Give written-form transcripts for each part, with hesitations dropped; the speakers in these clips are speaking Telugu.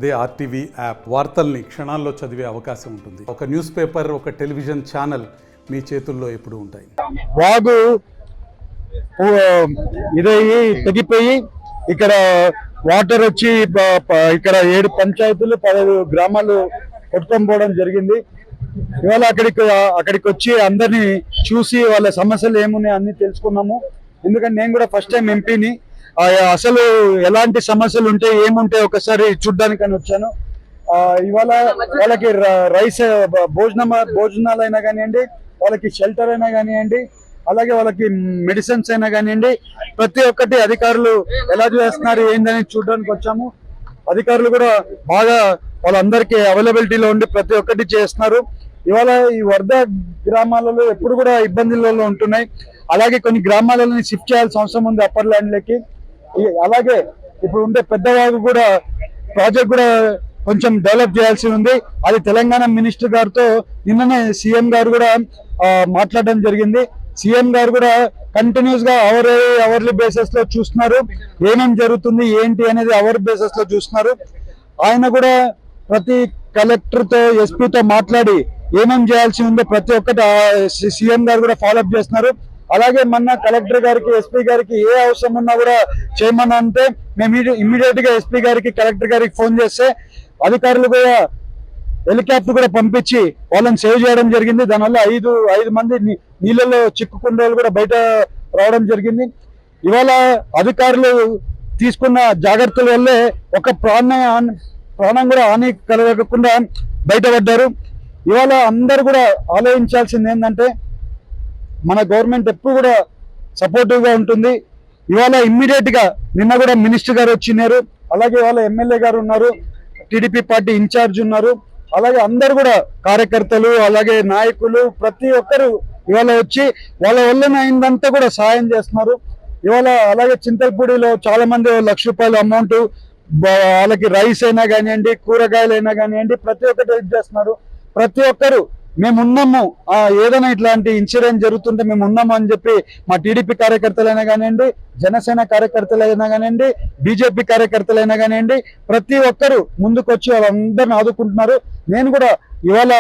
అదే ఆర్టీవీ యాప్ వార్తల్ని క్షణాల్లో చదివే అవకాశం ఉంటుంది. ఒక న్యూస్ పేపర్, ఒక టెలివిజన్ ఛానల్ మీ చేతుల్లో ఎప్పుడు ఉంటాయి. వాగు ఇదయ్యి తెగిపోయి ఇక్కడ వాటర్ వచ్చి ఇక్కడ 7 పంచాయతీలు 15 గ్రామాలు కొట్టుకొని పోవడం జరిగింది. ఇవాళ అక్కడికి వచ్చి అందరినీ చూసి వాళ్ళ సమస్యలు ఏమున్నాయి అన్ని తెలుసుకున్నాము. ఎందుకంటే నేను కూడా ఫస్ట్ టైం ఎంపీని, అసలు ఎలాంటి సమస్యలు ఉంటాయి ఏముంటాయి ఒకసారి చూడ్డానికని వచ్చాను. ఇవాళ వాళ్ళకి రైస్ భోజనాలు అయినా కానివ్వండి, వాళ్ళకి షెల్టర్ అయినా కానివ్వండి, అలాగే వాళ్ళకి మెడిసిన్స్ అయినా కానివ్వండి, ప్రతి ఒక్కటి అధికారులు ఎలా చేస్తున్నారు ఏందని చూడడానికి వచ్చాము. అధికారులు కూడా బాగా వాళ్ళందరికీ అవైలబిలిటీలో ఉండి ప్రతి ఒక్కటి చేస్తున్నారు. ఇవాళ ఈ వరద గ్రామాలలో ఎప్పుడు కూడా ఇబ్బందులలో ఉంటున్నాయి. అలాగే కొన్ని గ్రామాలని షిఫ్ట్ చేయాల్సిన అవసరం ఉంది అప్పర్ ల్యాండ్లకి. అలాగే ఇప్పుడు ఉండే పెద్దవాగు కూడా ప్రాజెక్ట్ కూడా కొంచెం డెవలప్ చేయాల్సి ఉంది. అది తెలంగాణ మినిస్టర్ గారితో నిన్ననే సీఎం గారు కూడా మాట్లాడడం జరిగింది. సీఎం గారు కూడా కంటిన్యూస్ గా అవర్లీ బేసిస్ లో చూస్తున్నారు, ఏమేమి జరుగుతుంది ఏంటి అనేది అవర్ బేసిస్ లో చూస్తున్నారు. ఆయన కూడా ప్రతి కలెక్టర్ తో ఎస్పీతో మాట్లాడి ఏమేమి చేయాల్సి ఉందో ప్రతి ఒక్కటి సీఎం గారు కూడా ఫాలోఅప్ చేస్తున్నారు. అలాగే మొన్న కలెక్టర్ గారికి ఎస్పీ గారికి ఏ అవసరం ఉన్నా కూడా చేయమని అంటే మేము ఇమ్మీడియట్ గా ఎస్పీ గారికి కలెక్టర్ గారికి ఫోన్ చేస్తే అధికారులు కూడా హెలికాప్టర్ కూడా పంపించి వాళ్ళని సేవ్ చేయడం జరిగింది. దానివల్ల ఐదు మంది నీళ్ళలో చిక్కుకున్న వాళ్ళు కూడా బయట రావడం జరిగింది. ఇవాళ అధికారులు తీసుకున్న జాగ్రత్తల వల్లే ఒక ప్రాణం కూడా హాని కలగకుండా బయటపడ్డారు. ఇవాళ అందరు కూడా ఆలోచించాల్సింది ఏంటంటే మన గవర్నమెంట్ ఎప్పుడు కూడా సపోర్టివ్ గా ఉంటుంది. ఇవాళ ఇమ్మీడియట్ గా నిన్న కూడా మినిస్టర్ గారు వచ్చినారు, అలాగే వాళ్ళ ఎమ్మెల్యే గారు ఉన్నారు, టీడీపీ పార్టీ ఇన్ఛార్జ్ ఉన్నారు, అలాగే అందరు కూడా కార్యకర్తలు అలాగే నాయకులు ప్రతి ఒక్కరు ఇవాళ వచ్చి వాళ్ళ వల్ల అయిందంతా కూడా సహాయం చేస్తున్నారు. ఇవాళ అలాగే చింతలపూడిలో చాలా మంది ₹1,00,000 అమౌంట్ వాళ్ళకి రైస్ అయినా కానివ్వండి, కూరగాయలు అయినా కానివ్వండి, ప్రతి ఒక్కటి హెల్ప్ చేస్తున్నారు. ప్రతి ఒక్కరు మేమున్నాము, ఏదైనా ఇట్లాంటి ఇన్సిడెంట్ జరుగుతుంటే మేము ఉన్నాము అని చెప్పి మా టీడీపీ కార్యకర్తలైనా కానివ్వండి, జనసేన కార్యకర్తలైనా కానివ్వండి, బీజేపీ కార్యకర్తలైనా కానివ్వండి, ప్రతి ఒక్కరు ముందుకు వచ్చి వాళ్ళందరిని ఆదుకుంటున్నారు. నేను కూడా ఇవాళ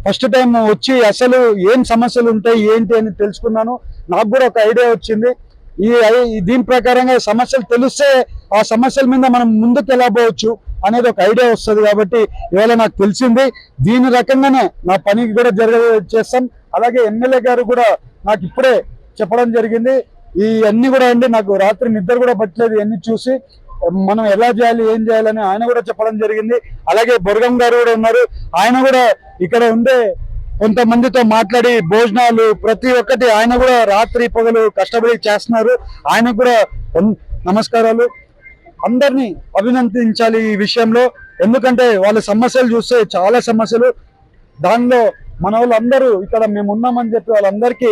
ఫస్ట్ టైం వచ్చి అసలు ఏం సమస్యలు ఉంటాయి ఏంటి అని తెలుసుకున్నాను. నాకు కూడా ఒక ఐడియా వచ్చింది. దీని ప్రకారంగా సమస్యలు తెలిస్తే ఆ సమస్యల మీద మనం ముందుకు ఎలా పోవచ్చు అనేది ఒక ఐడియా వస్తుంది. కాబట్టి ఇవాళ నాకు తెలిసింది. దీని రకంగానే నా పనికి కూడా చేస్తాం. అలాగే ఎమ్మెల్యే గారు కూడా నాకు ఇప్పుడే చెప్పడం జరిగింది. ఇవన్నీ కూడా అండి నాకు రాత్రి నిద్ర కూడా పట్టలేదు. ఇవన్నీ చూసి మనం ఎలా చేయాలి ఏం చేయాలని ఆయన కూడా చెప్పడం జరిగింది. అలాగే బొరగం గారు కూడా ఉన్నారు. ఆయన కూడా ఇక్కడ ఉండే కొంతమందితో మాట్లాడి భోజనాలు ప్రతి ఒక్కటి ఆయన కూడా రాత్రి పగలు కష్టపడి చేస్తున్నారు. ఆయనకు కూడా నమస్కారాలు. అందరినీ అభినందించాలి ఈ విషయంలో. ఎందుకంటే వాళ్ళ సమస్యలు చూస్తే చాలా సమస్యలు, దానిలో మన వాళ్ళందరూ ఇక్కడ మేము ఉన్నామని చెప్పి వాళ్ళందరికీ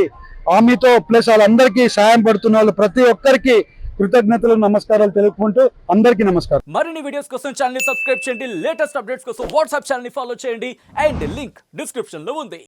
హామీతో ప్లస్ వాళ్ళందరికీ సాయం పడుతున్న వాళ్ళు ప్రతి ఒక్కరికి కృతజ్ఞతలు నమస్కారాలు తెలుపుకుంటూ అందరికీ నమస్కారం. మరిన్ని వీడియోస్ కోసం ఛానల్ ని సబ్స్క్రైబ్ చేయండి, లేటెస్ట్ అప్డేట్స్ కోసం వాట్సాప్ ఛానల్ ని ఫాలో చేయండి అండ్ లింక్ డిస్క్రిప్షన్ లో ఉంది.